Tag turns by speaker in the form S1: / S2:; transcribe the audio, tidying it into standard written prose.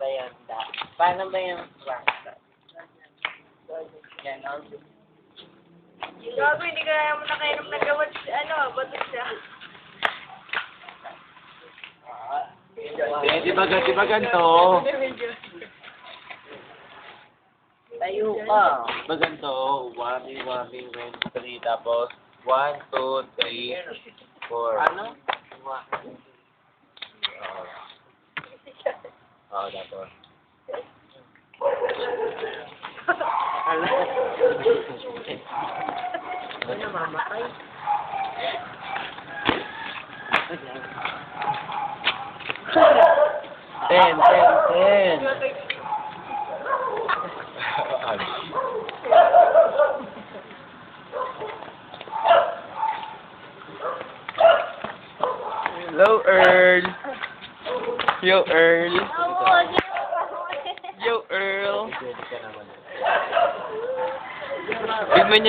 S1: ba yun? Paano ba yung basta? Yan, okay.
S2: Gago, hindi ka mo nakainom na gawad, bato siya.
S3: Di ba ganito?
S1: Tayo ka.
S3: Di ba ganito? 1, 2, 3, tapos 1, 2, 3, 4.
S1: Ano?
S3: Oo, tapos.
S1: Ano namamatay? Ten.
S3: Hello, Earl. Yo, Earl. Yo, Earl. Tignan niyo